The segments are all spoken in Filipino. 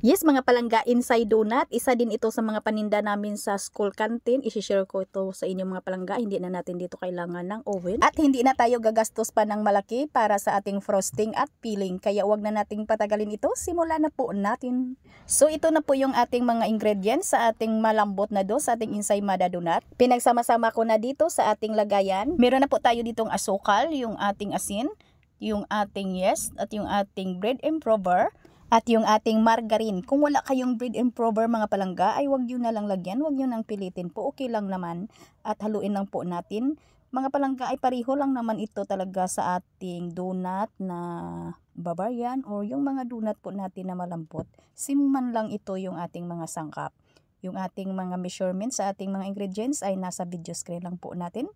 Yes, mga palangga, inside donut, isa din ito sa mga paninda namin sa school canteen. I-share ko ito sa inyong mga palangga. Hindi na natin dito kailangan ng oven. At hindi na tayo gagastos pa ng malaki para sa ating frosting at filling. Kaya wag na nating patagalin ito. Simulan na po natin. So ito na po yung ating mga ingredients sa ating malambot na dough, sa ating ensaymada donut. Pinagsama-sama ko na dito sa ating lagayan. Meron na po tayo ditong asukal, yung ating asin, yung ating yeast, at yung ating bread improver, at yung ating margarine. Kung wala kayong bread improver mga palangga, ay wag nyo na lang lagyan, wag nyo nang pilitin po, okay lang naman. At haluin lang po natin. Mga palangga, ay pareho lang naman ito talaga sa ating donut na Bavarian or yung mga donut po natin na malambot. Simuman lang ito yung ating mga sangkap. Yung ating mga measurements sa ating mga ingredients ay nasa video screen lang po natin.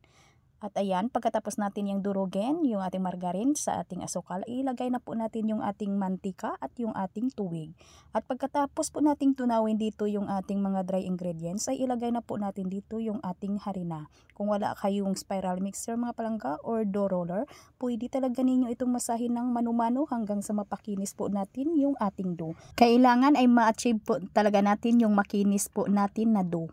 At ayan, pagkatapos natin yung durugin, yung ating margarine sa ating asukal, ilagay na po natin yung ating mantika at yung ating tuwig. At pagkatapos po nating tunawin dito yung ating mga dry ingredients, ay ilagay na po natin dito yung ating harina. Kung wala kayong spiral mixer mga palangga or dough roller, pwede talaga ninyo itong masahin ng mano-mano hanggang sa mapakinis po natin yung ating dough. Kailangan ay ma-achieve po talaga natin yung makinis po natin na dough.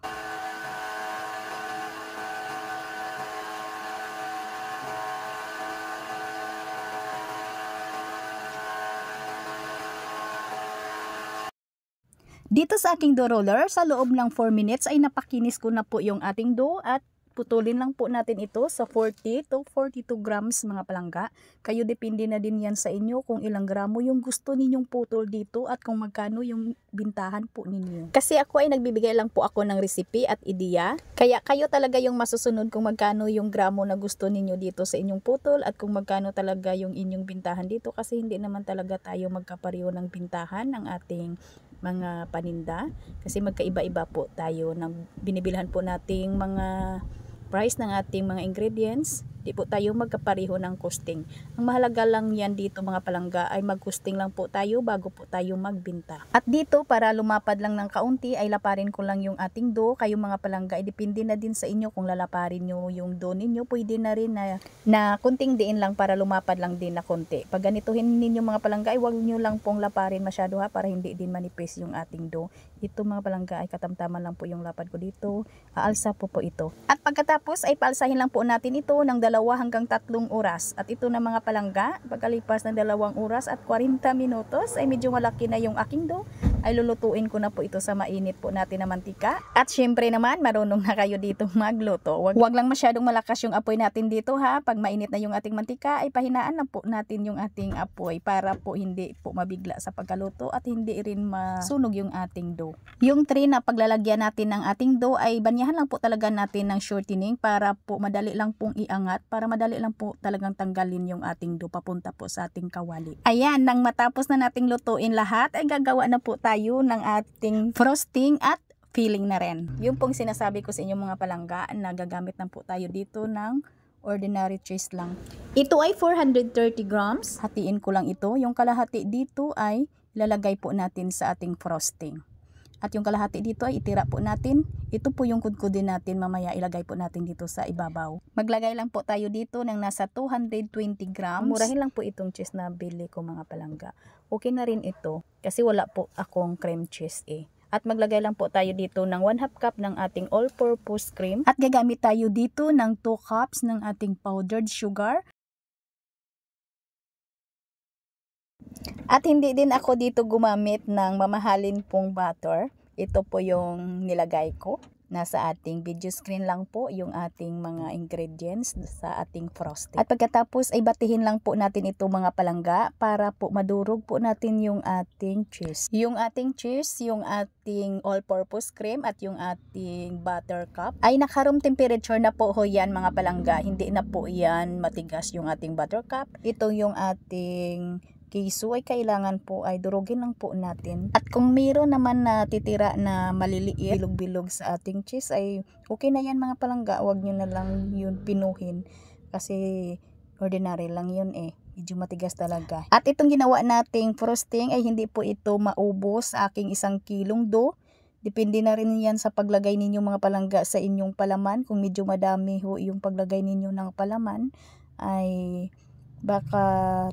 Dito sa aking dough roller, sa loob ng 4 minutes ay napakinis ko na po yung ating dough at putulin lang po natin ito sa 40 to 42 grams mga palangga. Kayo depende na din yan sa inyo kung ilang gramo yung gusto ninyong putol dito at kung magkano yung bintahan po ninyo. Kasi ako ay nagbibigay lang po ako ng recipe at ideya. Kaya kayo talaga yung masusunod kung magkano yung gramo na gusto ninyo dito sa inyong putol at kung magkano talaga yung inyong bintahan dito, kasi hindi naman talaga tayo magkapareho ng bintahan ng ating mga paninda kasi magkaiba-iba po tayo ng binibilhan po nating mga price ng ating mga ingredients. Di po tayo magkapareho ng costing. Ang mahalaga lang yan dito mga palangga ay mag-costing lang po tayo bago po tayo magbenta. At dito para lumapad lang ng kaunti ay laparin ko lang yung ating dough. Kayo mga palangga ay depende na din sa inyo kung lalaparin nyo yung dough ninyo. Pwede na rin na kunting diin lang para lumapad lang din na konti. Pag ganituhin ninyo mga palangga ay huwag nyo lang pong laparin masyado ha, para hindi din manipis yung ating dough. Ito mga palangga ay katamtaman lang po yung lapad ko dito. Aalsa po ito. At pagkatapos ay paalsahin lang po natin ito ng 2 hanggang 3 oras. At ito na mga palangga, pagkalipas ng 2 oras at 40 minutos ay medyo malaki na yung aking dough. Ay lulutuin ko na po ito sa mainit po natin na mantika. At syempre naman, marunong na kayo dito magluto. Wag lang masyadong malakas yung apoy natin dito ha. Pag mainit na yung ating mantika ay pahinaan na po natin yung ating apoy para po hindi po mabigla sa pagkaluto at hindi rin masunog yung ating dough. Yung tray na paglalagyan natin ng ating dough ay banyahan lang po talaga natin ng shortening para po madali lang pong iangat, para madali lang po talagang tanggalin yung ating dough papunta po sa ating kawali. Ayan, nang matapos na nating lutuin lahat ay gagawa na po tayo ng ating frosting at filling na rin. Yung pong sinasabi ko sa inyo mga palangga na gagamit na po tayo dito ng ordinary cheese lang. Ito ay 430 grams. Hatiin ko lang ito. Yung kalahati dito ay ilalagay po natin sa ating frosting. At yung kalahati dito ay itira po natin. Ito po yung kudkudin natin, mamaya ilagay po natin dito sa ibabaw. Maglagay lang po tayo dito ng nasa 220 grams. Murahin lang po itong cheese na bili ko mga palangga. Okay na rin ito kasi wala po akong cream cheese eh. At maglagay lang po tayo dito ng 1/2 cup ng ating all-purpose cream. At gagamit tayo dito ng 2 cups ng ating powdered sugar. At hindi din ako dito gumamit ng mamahalin pong butter. Ito po yung nilagay ko. Nasa ating video screen lang po yung ating mga ingredients sa ating frosting. At pagkatapos ay batihin lang po natin ito mga palangga para po madurog po natin yung ating cheese. Yung ating cheese, yung ating all-purpose cream at yung ating buttercup ay naka-room temperature na po ho yan mga palangga. Hindi na po yan matigas yung ating buttercup. Ito yung ating keso ay kailangan po ay durugin lang po natin. At kung mayroon naman na titira na maliliit, bilog-bilog sa ating cheese ay okay na yan mga palangga. Huwag nyo na lang yun pinuhin kasi ordinary lang yun eh. Medyo matigas talaga. At itong ginawa nating frosting ay hindi po ito maubos sa aking 1 kilong dough. Depende na rin yan sa paglagay ninyo mga palangga sa inyong palaman. Kung medyo madami ho yung paglagay ninyo ng palaman ay baka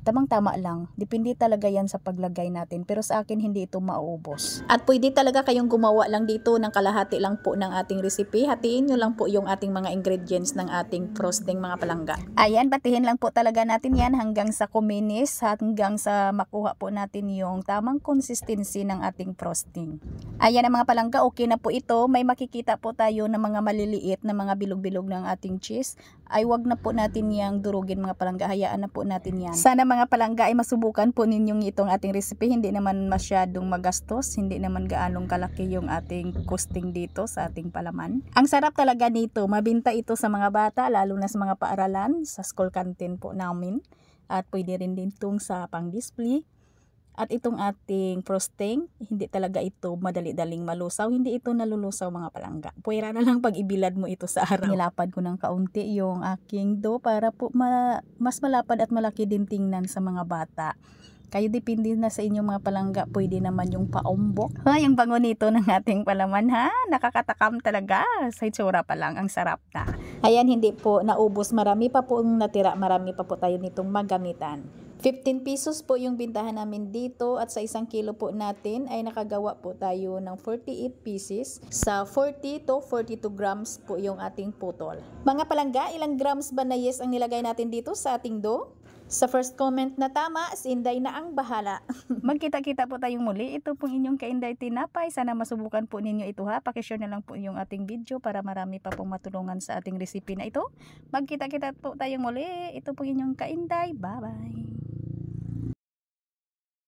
tamang-tama lang. Depende talaga yan sa paglagay natin. Pero sa akin, hindi ito mauubos. At pwede talaga kayong gumawa lang dito ng kalahati lang po ng ating recipe. Hatiin nyo lang po yung ating mga ingredients ng ating frosting mga palangga. Ayan, batihin lang po talaga natin yan hanggang sa kuminis, hanggang sa makuha po natin yung tamang consistency ng ating frosting. Ayan ang mga palangga, okay na po ito. May makikita po tayo ng mga maliliit na mga bilog-bilog ng ating cheese. Ay wag na po natin yang durugin mga palangga, hayaan na po natin yan. Sana mga palangga ay masubukan po ninyong itong ating recipe, hindi naman masyadong magastos, hindi naman gaanong kalaki yung ating costing dito sa ating palaman. Ang sarap talaga nito, mabinta ito sa mga bata, lalo na sa mga paaralan, sa school canteen po namin, at pwede rin din itong sa pang display. At itong ating frosting, hindi talaga ito madali-daling malusaw. Hindi ito nalulusaw mga palangga. Puwera na lang pag ibilad mo ito sa araw. Nilapad ko ng kaunti yung aking dough para po mas malapad at malaki din tingnan sa mga bata. Kayo depende na sa inyong mga palangga. Pwede naman yung paumbok. Ay, ang bango nito ng ating palaman ha. Nakakatakam talaga. Sa itsura pa lang, ang sarap na. Ayan, hindi po naubos. Marami pa po natira. Marami pa po tayo nitong magamitan. 15 pesos po yung bintahan namin dito at sa 1 kilo po natin ay nakagawa po tayo ng 48 pieces. Sa 40 to 42 grams po yung ating putol. Mga palangga, ilang grams ba na yes ang nilagay natin dito sa ating dough? Sa first comment na tama, si Inday na ang bahala. Magkita-kita po tayong muli. Ito pong inyong Kainday Tinapay. Sana masubukan po ninyo ito ha. Pakishare na lang po yung ating video para marami pa pong matulungan sa ating recipe na ito. Magkita-kita po tayong muli. Ito pong inyong Kainday. Bye-bye.